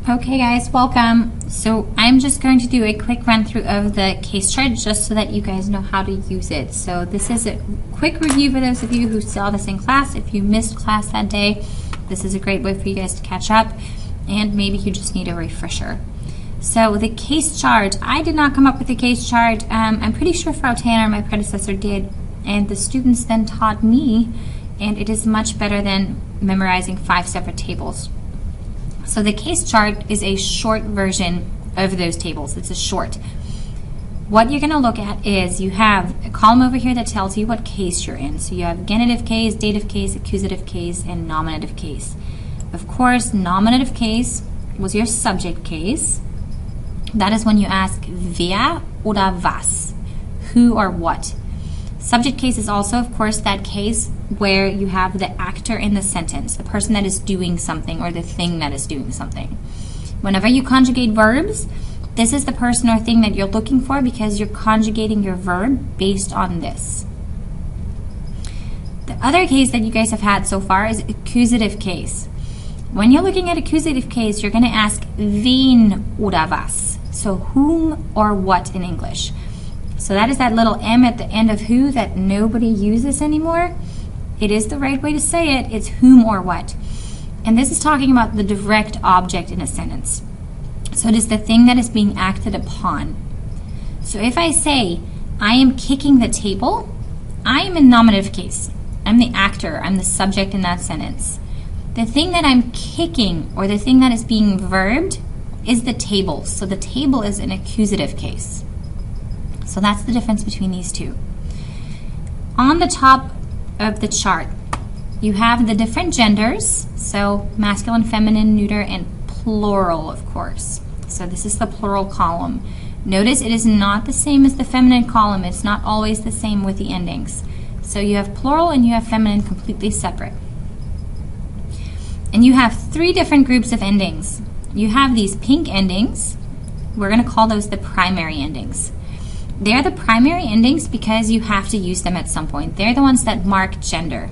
Okay guys, welcome. So I'm just going to do a quick run through of the case chart just so that you guys know how to use it. So this is a quick review for those of you who saw this in class. If you missed class that day, this is a great way for you guys to catch up, and maybe you just need a refresher. So the case chart, I did not come up with the case chart. I'm pretty sure Frau Tanner, my predecessor, did, and the students then taught me, and it is much better than memorizing 5 separate tables. So the case chart is a short version of those tables. It's a short. What you're going to look at is you have a column over here that tells you what case you're in. So you have genitive case, dative case, accusative case, and nominative case. Of course, nominative case was your subject case. That is when you ask wer oder was, who or what. Subject case is also, of course, that case where you have the actor in the sentence, the person that is doing something or the thing that is doing something. Whenever you conjugate verbs, this is the person or thing that you're looking for because you're conjugating your verb based on this. The other case that you guys have had so far is accusative case. When you're looking at accusative case, you're going to ask wen oder was, so whom or what in English. So that is that little M at the end of who that nobody uses anymore. It is the right way to say it. It's whom or what. And this is talking about the direct object in a sentence. So it is the thing that is being acted upon. So if I say, I am kicking the table, I am in nominative case. I'm the actor. I'm the subject in that sentence. The thing that I'm kicking or the thing that is being verbed is the table. So the table is an accusative case. So that's the difference between these two. On the top of the chart, you have the different genders, so masculine, feminine, neuter, and plural, of course. So this is the plural column. Notice it is not the same as the feminine column. It's not always the same with the endings. So you have plural and you have feminine completely separate. And you have 3 different groups of endings. You have these pink endings. We're going to call those the primary endings. They're the primary endings because you have to use them at some point. They're the ones that mark gender.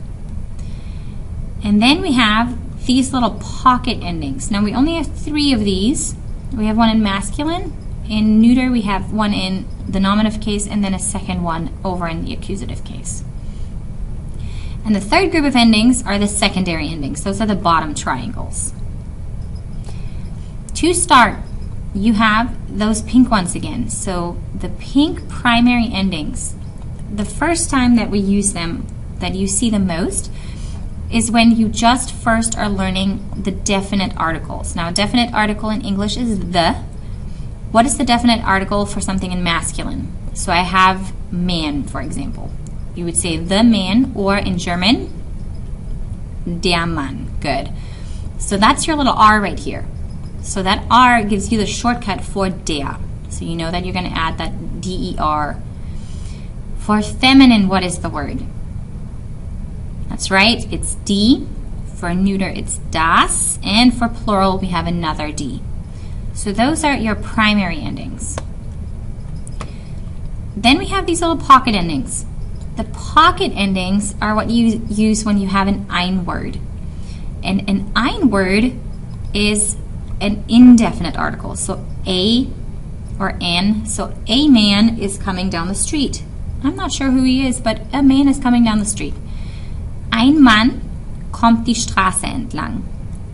And then we have these little pocket endings. Now we only have 3 of these. We have one in masculine. In neuter, we have one in the nominative case and then a second one over in the accusative case. And the third group of endings are the secondary endings. Those are the bottom triangles. To start, you have those pink ones again. So the pink primary endings, the first time that we use them, that you see the most, is when you just first are learning the definite articles. Now, a definite article in English is the. What is the definite article for something in masculine? So I have man, for example. You would say the man, or in German, der Mann. Good. So that's your little R right here. So that R gives you the shortcut for der. So you know that you're going to add that D-E-R. For feminine, what is the word? That's right, it's D. For neuter, it's das. And for plural, we have another D. So those are your primary endings. Then we have these little pocket endings. The pocket endings are what you use when you have an ein word. And an ein word is an indefinite article. So a or an. So a man is coming down the street. I'm not sure who he is, but a man is coming down the street. Ein Mann kommt die Straße entlang.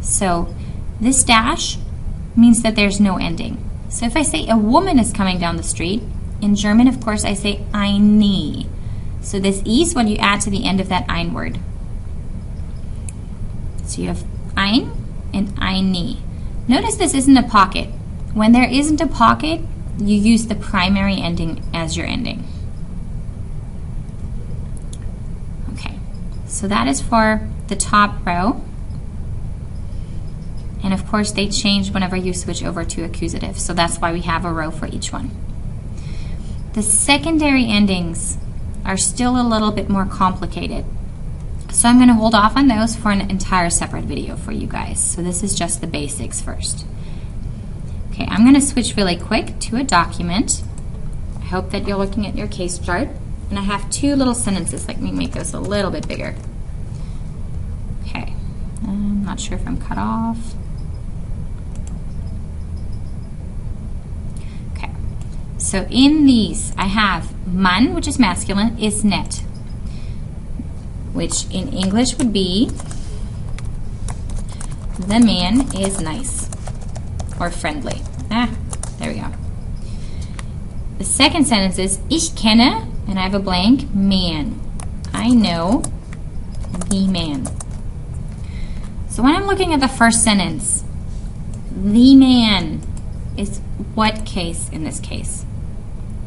So this dash means that there's no ending. So if I say a woman is coming down the street, in German, of course, I say eine. So this E is what you add to the end of that ein word. So you have ein and eine. Notice this isn't a pocket. When there isn't a pocket, you use the primary ending as your ending. Okay, so that is for the top row. And of course, they change whenever you switch over to accusative. So that's why we have a row for each one. The secondary endings are still a little bit more complicated. So I'm going to hold off on those for an entire separate video for you guys. So this is just the basics first. Okay, I'm going to switch really quick to a document. I hope that you're looking at your case chart. And I have 2 little sentences. Let me make this a little bit bigger. Okay, I'm not sure if I'm cut off. So in these, I have man, which is masculine, is nett, which in English would be the man is nice or friendly. There we go. The second sentence is ich kenne, and I have a blank, man. I know the man. So when I'm looking at the first sentence, the man is what case in this case?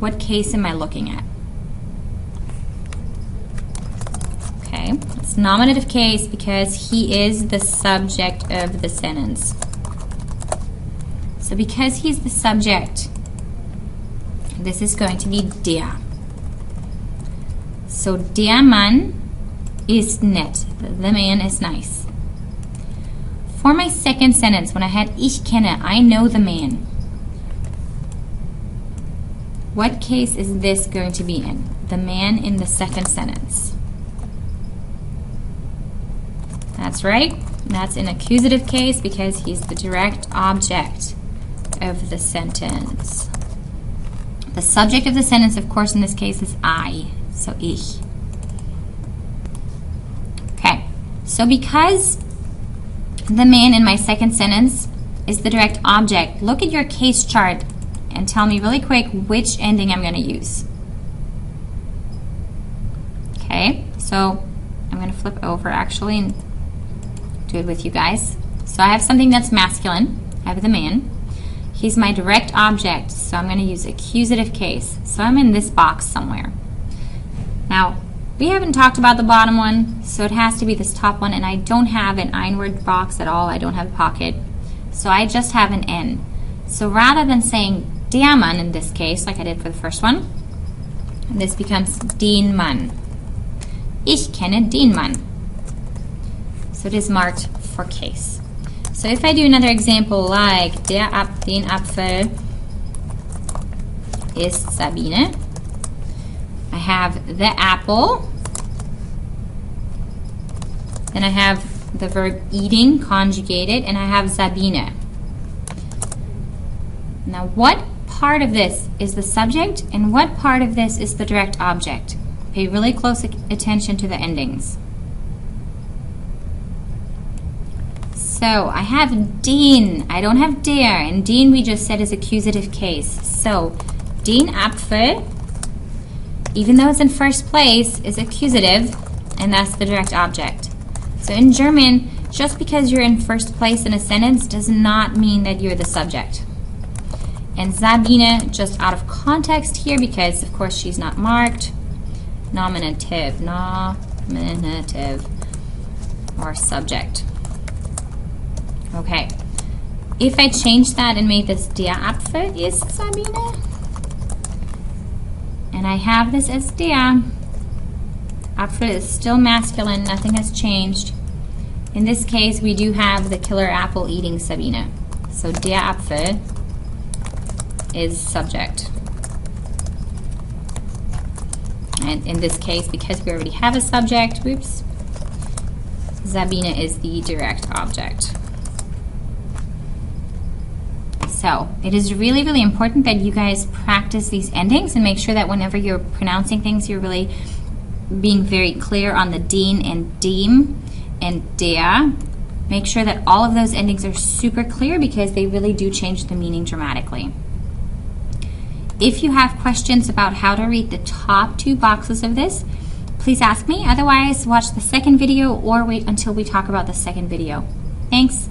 What case am I looking at? Okay, it's nominative case because he is the subject of the sentence. So because he's the subject, this is going to be der. So der Mann ist nett. The man is nice. For my second sentence, when I had ich kenne, I know the man. What case is this going to be in? The man in the second sentence. That's right. That's an accusative case because he's the direct object of the sentence. The subject of the sentence, of course, in this case is I, so ich. Okay, so because the man in my second sentence is the direct object, look at your case chart and tell me really quick which ending I'm going to use. Okay, so I'm going to flip over actually and do it with you guys. So I have something that's masculine. I have the man. He's my direct object, so I'm going to use accusative case. So I'm in this box somewhere. Now, we haven't talked about the bottom one, so it has to be this top one, and I don't have an ein-word box at all. I don't have a pocket, so I just have an N. So rather than saying der Mann in this case, like I did for the first one, this becomes den Mann. Ich kenne den Mann. So it is marked for case. So if I do another example like den Apfel ist Sabine, I have the apple, then I have the verb eating conjugated, and I have Sabine. Now what part of this is the subject and what part of this is the direct object? Pay really close attention to the endings. So I have den, I don't have der, and den we just said is accusative case. So den Apfel, even though it's in first place, is accusative, and that's the direct object. So in German, just because you're in first place in a sentence does not mean that you're the subject. And Sabine, just out of context here, because of course she's not marked, nominative, or subject. Okay, if I change that and made this der Apfel ist Sabine, and I have this as der, Apfel is still masculine, nothing has changed. In this case, we do have the killer apple eating Sabine. So der Apfel is subject. And in this case, because we already have a subject, whoops, Sabine is the direct object. So it is really, really important that you guys practice these endings and make sure that whenever you're pronouncing things, you're really being very clear on the den and dem and der. Make sure that all of those endings are super clear because they really do change the meaning dramatically. If you have questions about how to read the top two boxes of this, please ask me. Otherwise, watch the second video or wait until we talk about the second video. Thanks.